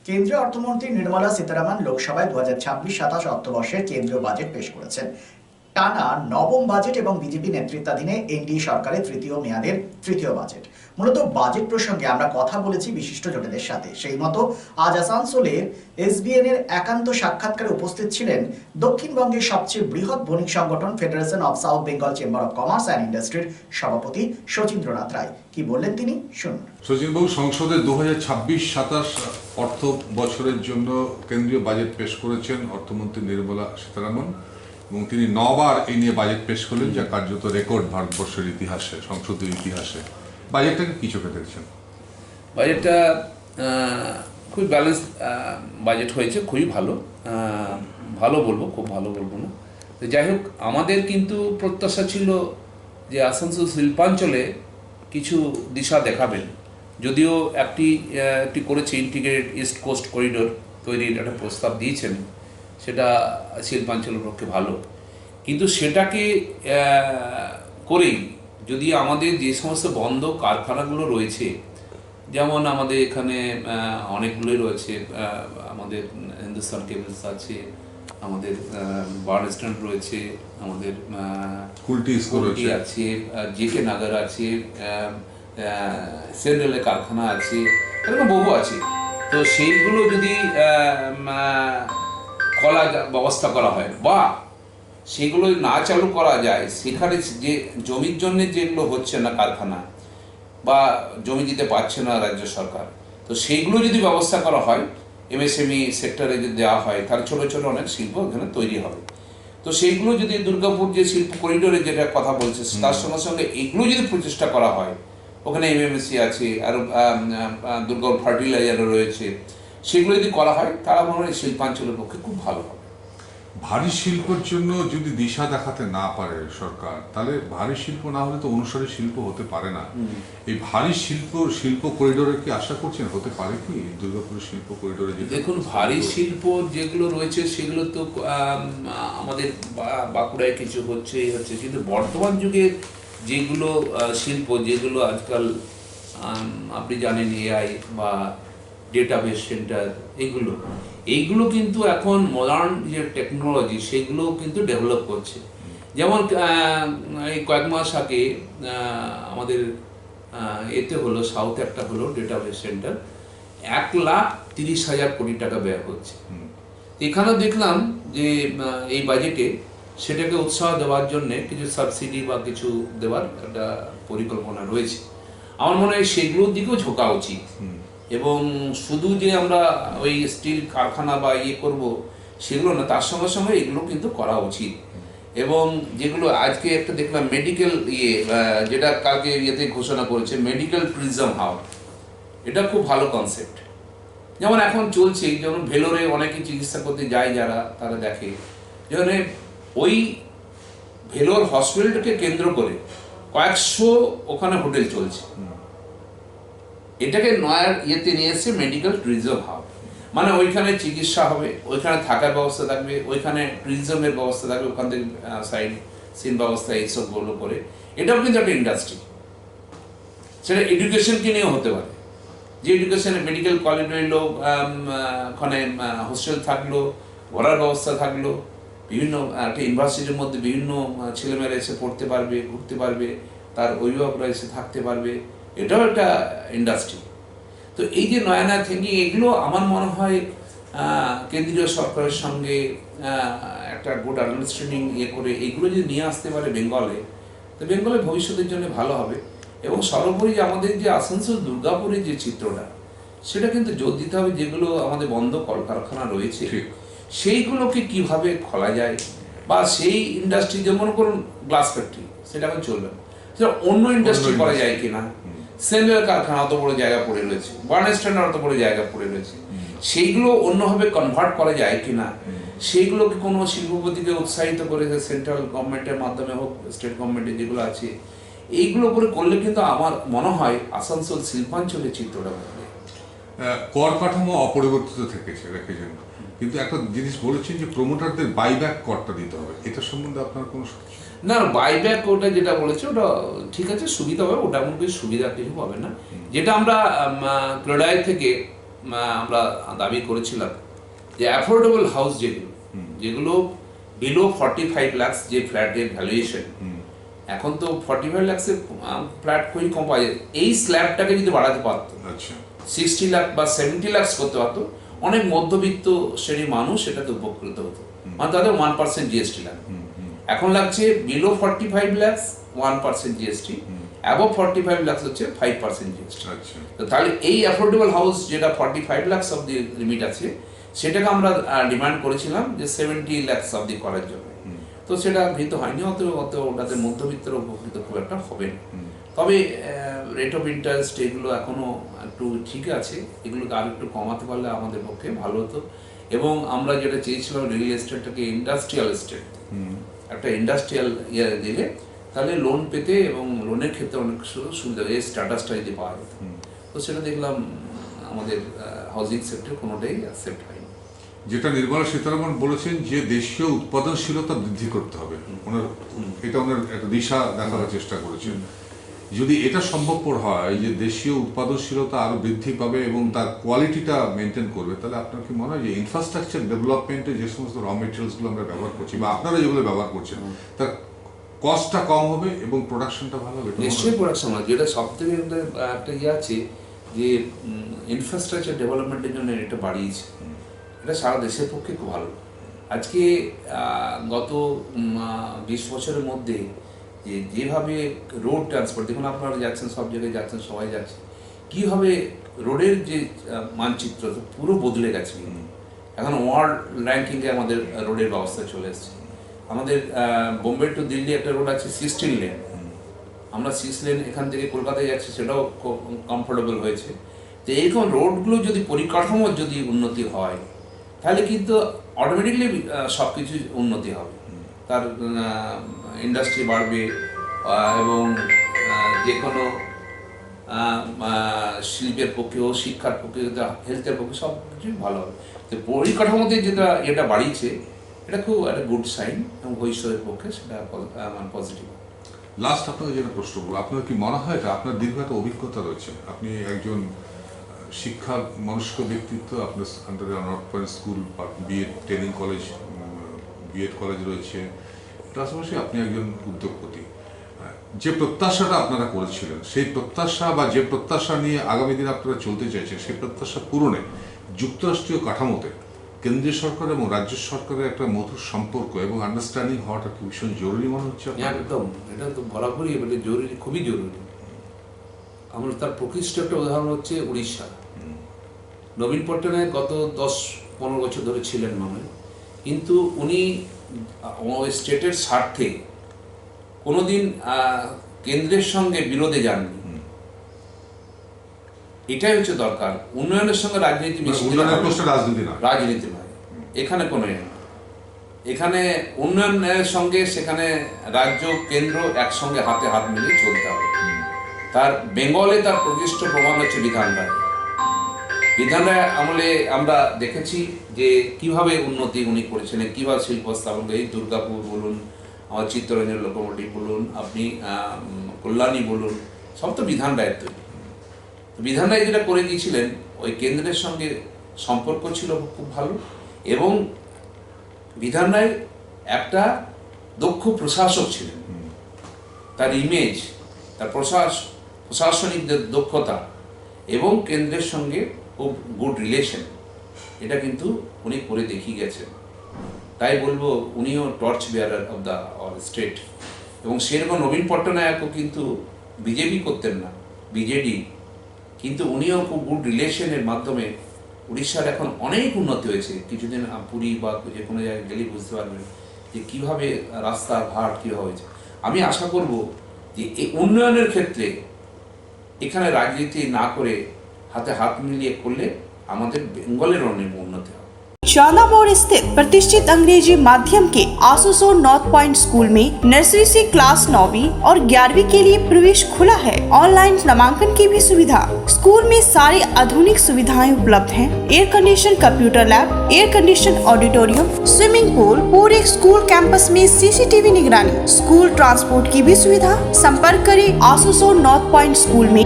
কেন্দ্রীয় অর্থমন্ত্রী নির্মলা সীতারামন লোকসভায় 2026-27 অর্থবর্ষের কেন্দ্রীয় বাজেট পেশ করেছেন। টানা নবম বাজেট এবং বিজেপি নেতৃত্বাধীনে এনডিএ সরকারের তৃতীয় মেয়াদের তৃতীয় বাজেট। মূলত বাজেট প্রসঙ্গে আমরা কথা বলেছি বিশিষ্ট জনেদের সাথে। সেই মতো আজ আসানসোলের এসবিএন এর একান্ত সাক্ষাৎকারে উপস্থিত ছিলেন দক্ষিণবঙ্গের সবচেয়ে বৃহৎ বণিক সংগঠন federation of south Bengal chamber of commerce and ইন্ডাস্ট্রির সভাপতি শচীন্দ্রনাথ রায়। কি বললেন তিনি, শুনুন। শচীনবাবু, সংসদে 2026-27 অর্থ বছরের জন্য কেন্দ্রীয় বাজেট পেশ করেছেন অর্থমন্ত্রী নির্মলা সীতারামন, এবং তিনি 9 বার এই নিয়ে বাজেট পেশ করলেন, যা কার্যত রেকর্ড ভারতবর্ষের ইতিহাসে, সংসদীয় ইতিহাসে। বাজেটটাকে কি চোখে দেখছেন? বাজেটটা খুবই ব্যালেন্স বাজেট হয়েছে, খুবই ভালো। ভালো বলবো, খুব ভালো বলবো না। তো যাই হোক, আমাদের কিন্তু প্রত্যাশা ছিল যে আসানসোল শিল্পাঞ্চলে কিছু দিশা দেখাবেন। যদিও একটি করেছে, ইন্টিগ্রেটেড ইস্ট কোস্ট করিডোর তৈরির একটা প্রস্তাব দিয়েছেন, সেটা শিল্পাঞ্চলের পক্ষে ভালো। কিন্তু সেটাকে করেই যদি আমাদের যে সমস্ত বন্ধ কারখানাগুলো রয়েছে, যেমন আমাদের এখানে অনেকগুলোই রয়েছে, আমাদের হিন্দুস্তান কেবলস আছে, আমাদের বার্নস্ট্যান্ড রয়েছে, আমাদের কুলটি আছে, জেকে নগর আছে, সেন্ট্রালের কারখানা আছে, এরকম বহু আছে। তো সেইগুলো যদি ব্যবস্থা করা হয় বা সেগুলো না চালু করা যায়, সেখানে যে জমির জন্য যেগুলো হচ্ছে না কারখানা বা জমি দিতে পারছে না রাজ্য সরকার, তো সেইগুলো যদি ব্যবস্থা করা হয়, এমএসএমই সেক্টরে যদি দেওয়া হয়, তাহলে ছোটো ছোটো অনেক শিল্প এখানে তৈরি হবে। তো সেইগুলো যদি দুর্গাপুর যে শিল্প করিডোরে যেটা কথা বলছে, তার সঙ্গে সঙ্গে এগুলো যদি প্রচেষ্টা করা হয়, ওখানে এমএমসি আছে, আরও দুর্গাপুর ফার্টিলাইজারও রয়েছে, সেগুলো যদি করা হয়, তারা মনে হয় শিল্পাঞ্চলের পক্ষে খুব ভালো হবে। ভারী শিল্পের জন্য যদি দিশা দেখাতে না পারে সরকার, তাহলে ভারী শিল্প না হলে তো অনুসারী শিল্প হতে পারে না। এই ভারী শিল্প করিডোরে কি আশা করছেন হতে পারে কি দুর্গাপুরের শিল্প করিডোরে? দেখুন, ভারী শিল্প যেগুলো রয়েছে সেগুলো তো আমাদের বাঁকুড়ায় কিছু হচ্ছে, কিন্তু বর্তমান যুগে যেগুলো শিল্প, যেগুলো আজকাল আপনি জানেন এআই বা ডেটাবেস সেন্টার, এইগুলো কিন্তু এখন মডার্ন যে টেকনোলজি, সেগুলো কিন্তু ডেভেলপ করছে। যেমন এই কয়েক মাস আগে আমাদের এতে হলো, সাউথে একটা হলো ডেটাবেস সেন্টার, 1,30,000 কোটি টাকা ব্যয় হচ্ছে। এখানেও দেখলাম যে এই বাজেটে সেটাকে উৎসাহ দেওয়ার জন্য কিছু সাবসিডি বা কিছু দেওয়ার একটা পরিকল্পনা রয়েছে। আমার মনে হয় সেগুলোর দিকেও ঝোঁকা উচিত, এবং শুধু যে আমরা ওই স্টিল কারখানা বা করব সেগুলো না, তার সঙ্গে সঙ্গে এগুলো কিন্তু করা উচিত। এবং যেগুলো আজকে একটা দেখলাম মেডিকেল যেটা কালকে ঘোষণা করেছে, মেডিকেল ট্যুরিজম হাব, এটা খুব ভালো কনসেপ্ট। যেমন এখন চলছে, যেমন ভেলোরে অনেকে চিকিৎসা করতে যায় যারা, তারা দেখে যেমন ওই ভেলোর হসপিটালটাকে কেন্দ্র করে কয়েকশো ওখানে হোটেল চলছে। এটাকে নয়ার নিয়ে এসছে মেডিকেল ট্যুরিজম হাব, মানে ওইখানে চিকিৎসা হবে, ওইখানে থাকার ব্যবস্থা থাকবে, ওইখানে ট্যুরিজমের ব্যবস্থা থাকবে, ওখান থেকে সাইড সিন ব্যবস্থা এইসবগুলো করে। এটাও কিন্তু একটা ইন্ডাস্ট্রি। সেটা এডুকেশনকে নিয়েও হতে পারে, যে এডুকেশনে মেডিকেল কোয়ালিটি হইলো, ওখানে হোস্টেল থাকলো, ঘোরার ব্যবস্থা থাকলো, বিভিন্ন একটা ইউনিভার্সিটির মধ্যে বিভিন্ন ছেলেমেয়েরা এসে পড়তে পারবে, ঘুরতে পারবে, তার অভিভাবকরা এসে থাকতে পারবে, এটাও একটা ইন্ডাস্ট্রি। তো এই যে নয়না থিঙ্কিং, এগুলো আমার মনে হয় কেন্দ্রীয় সরকারের সঙ্গে একটা গুড আন্ডারস্ট্যান্ডিং করে এগুলো যদি নিয়ে আসতে পারে বেঙ্গলে, তো বেঙ্গলের ভবিষ্যতের জন্য ভালো হবে। এবং সর্বোপরি যে আমাদের যে আসানসোল দুর্গাপুরের যে চিত্রটা, সেটা কিন্তু জোর দিতে হবে, যেগুলো আমাদের বন্ধ কলকারখানা রয়েছে সেইগুলোকে কিভাবে খোলা যায়, বা সেই ইন্ডাস্ট্রি, যেমন করুন গ্লাস ফ্যাক্টরি, সেটা এখন চলবে না, সেটা অন্য ইন্ডাস্ট্রি করা যায় কিনা। সেন্ট্রাল কারখানা অত বড় জায়গা পড়ে রয়েছে, বার্নস্ট্যান্ড অত বড় জায়গা পড়ে রয়েছে, সেইগুলো অন্যভাবে কনভার্ট করা যায় কিনা, সেইগুলোকে কোনো শিল্পপতিকে উৎসাহিত করে সেন্ট্রাল গভর্নমেন্টের মাধ্যমে হোক, স্টেট গভর্নমেন্টের যেগুলো আছে, এইগুলো করে করলে কিন্তু আমার মনে হয় আসানসোল শিল্পাঞ্চলের চিত্রটা বদলে। কর কাঠামো অপরিবর্তিত থেকেছে, রেখেছেন, কিন্তু একটা জিনিস বলেছেন যে প্রমোটারদের বাইব্যাক করটা দিতে হবে, এটা সম্বন্ধে আপনার কোনো? না, বাইব্যাক ওটা যেটা বলেছে ওটা ঠিক আছে, সুবিধা হবে, ওটা এমন কিছু সুবিধা কিছু পাবে না। যেটা আমরা ক্রেডাই থেকে আমরা দাবি করেছিলাম যে অ্যাফোর্ডেবল হাউস যেগুলো বিলো 45 লাখ যে ফ্ল্যাটের ভ্যালুয়েশন, এখন তো 45 লাখের ফ্ল্যাট খুবই কম পাওয়া যায়। এই স্ল্যাবটাকে যদি বাড়াতে পারতো, আচ্ছা 60 লাখ বা 70 লাখ করতে পারতো, অনেক মধ্যবিত্ত শ্রেণীর মানুষ সেটাতে উপকৃত হতো। মানে তাদের 1% জিএসটি লাগবে। এখন লাগছে below 45 lakh 1% GST, above 45 lakh হচ্ছে 5% জিএসটি। আচ্ছা তো তাহলে এই অ্যাফোর্ডেবল হাউস যেটা 45 লাখ অব্দি লিমিট আছে, সেটাকে আমরা ডিমান্ড করেছিলাম যে 70 লাখ অব্দি করার জন্য। তো সেটা গৃহীত হয়নি, অত ওটাতে মধ্যবিত্তের উপকৃত খুব একটা হবে না। তবে রেট অফ ইন্টারেস্ট এগুলো এখনো একটু ঠিক আছে, এগুলোকে আর একটু কমাতে পারলে আমাদের পক্ষে ভালো হতো। এবং আমরা যেটা চেয়েছিলাম রিয়েল এস্টেটটাকে ইন্ডাস্ট্রিয়াল এস্টেট, একটা ইন্ডাস্ট্রিয়াল ইয়ে দিলে তাহলে লোন পেতে এবং লোনের ক্ষেত্রে অনেক সুবিধা, এই স্ট্যাটাসটা যদি পাওয়া যেত। তো সেটা দেখলাম আমাদের হাউজিং সেক্টর কোনোটাই অ্যাকসেপ্ট হয়নি। যেটা নির্মলা সীতারামন বলেছেন যে দেশীয় উৎপাদনশীলতা বৃদ্ধি করতে হবে, এটা ওনার একটা দিশা দেখানোর চেষ্টা করেছেন। যদি এটা সম্ভবপর হয় যে দেশীয় উৎপাদনশীলতা আরো বৃদ্ধি পাবে এবং তার কোয়ালিটিটা মেনটেন করবে, তাহলে আপনার কি মনে হয় যে ইনফ্রাস্ট্রাকচার ডেভেলপমেন্টে যে সমস্ত র মেটেরিয়ালসগুলো আমরা ব্যবহার করছি বা আপনারা যেগুলো ব্যবহার করছেন তার কস্টটা কম হবে এবং প্রোডাকশনটা ভালো হবে? নিশ্চয়ই প্রোডাকশন হয়, যেটা সব থেকে একটা ইয়ে আছে যে ইনফ্রাস্ট্রাকচার ডেভেলপমেন্টের জন্য এটা বাড়িয়েছে, এটা সারা দেশের পক্ষে খুব ভালো। আজকে গত 20 বছরের মধ্যে যেভাবে রোড ট্রান্সপোর্ট, দেখুন আপনারা যাচ্ছেন, সব জায়গায় যাচ্ছেন, সবাই যাচ্ছে, কীভাবে রোডের যে মানচিত্র পুরো বদলে গেছে। এখন ওয়ার্ল্ড র্যাঙ্কিংয়ে আমাদের রোডের ব্যবস্থা চলে এসেছে। আমাদের বোম্বে টু দিল্লি একটা রোড আছে 16 লেন, আমরা 6 লেন এখান থেকে কলকাতায় যাচ্ছি, সেটাও কমফোর্টেবল হয়েছে। তো এইরকম রোডগুলো যদি পরিকাঠামোর যদি উন্নতি হয়, তাহলে কিন্তু অটোমেটিকলি সব কিছু উন্নতি হবে, তার ইন্ডাস্ট্রি বাড়বে এবং যে কোনো শিল্পের পক্ষে হোক, শিক্ষার পক্ষে, হেলথের পক্ষে সব কিছুই ভালো হবে। তো পরিকাঠামোতে যেটা বাড়িয়েছে, এটা খুব একটা গুড সাইন এবং ভবিষ্যতের পক্ষে সেটা পজিটিভ। লাস্ট আপনাকে যেটা প্রশ্ন করবো, আপনার কি মনে হয় এটা আপনার দীর্ঘ একটা অভিজ্ঞতা রয়েছে, আপনি একজন শিক্ষা মনস্ক ব্যক্তিত্ব, আপনার আন্ডারে North Point School, B Ed training college, B Ed college রয়েছে, পাশাপাশি আপনি একজন উদ্যোগপতি। যে প্রত্যাশাটা আপনারা করেছিলেন, সেই প্রত্যাশা বা যে প্রত্যাশা নিয়ে আগামী দিনে আপনারা চলতে চাইছেন, সেই প্রত্যাশা পূরণে যুক্তরাষ্ট্রীয় কাঠামোতে কেন্দ্রীয় সরকার এবং রাজ্য সরকারের একটা মধুর সম্পর্ক এবং আন্ডারস্ট্যান্ডিং হওয়াটা কি ভীষণ জরুরি মনে হচ্ছে? একদম, এটা তো বরাবরই মানে জরুরি, খুবই জরুরি। আমরা তার প্রকৃষ্ট একটা উদাহরণ হচ্ছে উড়িষ্যা। নবীন পট্টনায়ক গত 10-15 বছর ধরে ছিলেন মানে, কিন্তু উনি ওই স্টেটের স্বার্থে কোনোদিন কেন্দ্রের সঙ্গে বিরোধে যাননি। এটাই হচ্ছে দরকার। উন্নয়নের সঙ্গে রাজনীতি রাজনীতি নয়, এখানে কোনো এখানে উন্নয়নের সঙ্গে সেখানে রাজ্য কেন্দ্র একসঙ্গে হাতে হাত মিলিয়ে চলতে হবে। তার বেঙ্গলে তার প্রকৃষ্ট প্রমাণ হচ্ছে বিধান রায়। বিধান রায় আমলে আমরা দেখেছি যে কিভাবে উন্নতি উনি করেছেন, কীভাবে শিল্প স্থাপন করে, এই দুর্গাপুর বলুন, আমার চিত্তরঞ্জন লোকোমোটিভ বলুন, আপনি কল্যাণী বলুন, সব তো বিধান রায়ের তৈরি। বিধান রায় যেটা করে গিয়েছিলেন, ওই কেন্দ্রের সঙ্গে সম্পর্ক ছিল খুব ভালো এবং বিধান রায় একটা দক্ষ প্রশাসক ছিলেন। তার ইমেজ, তার প্রশাসনিক দক্ষতা এবং কেন্দ্রের সঙ্গে খুব গুড রিলেশন, এটা কিন্তু উনি করে দেখিয়ে গেছেন। তাই বলবো উনিও torch bearer of the state. এবং সেরকম নবীন পট্টনায়কও কিন্তু বিজেপি করতেন না, বিজেডি, কিন্তু উনিও খুব গুড রিলেশনের মাধ্যমে উড়িষ্যার এখন অনেক উন্নতি হয়েছে। কিছুদিন পুরী বা যে কোনো জায়গায় গেলে বুঝতে পারবেন যে কীভাবে রাস্তাঘাট কীভাবে হয়েছে। আমি আশা করব যে এই উন্নয়নের ক্ষেত্রে এখানে রাজনীতি না করে হাতে হাত মিলিয়ে করলে আমাদের বেঙ্গলের অনেক উন্নতি হবে। चांदा मोड़ स्थित प्रतिष्ठित अंग्रेजी माध्यम के आसुसोर नॉर्थ पॉइंट स्कूल में नर्सरी से क्लास 9वीं और 11वीं के लिए प्रवेश खुला है। ऑनलाइन नामांकन की भी सुविधा। स्कूल में सारी आधुनिक सुविधाएं उपलब्ध हैं। Air condition computer lab, air condition auditorium, swimming pool, पूरे स्कूल कैंपस में सीसीटीवी निगरानी, स्कूल ट्रांसपोर्ट की भी सुविधा। संपर्क करें आसुसोर नॉर्थ पॉइंट स्कूल में।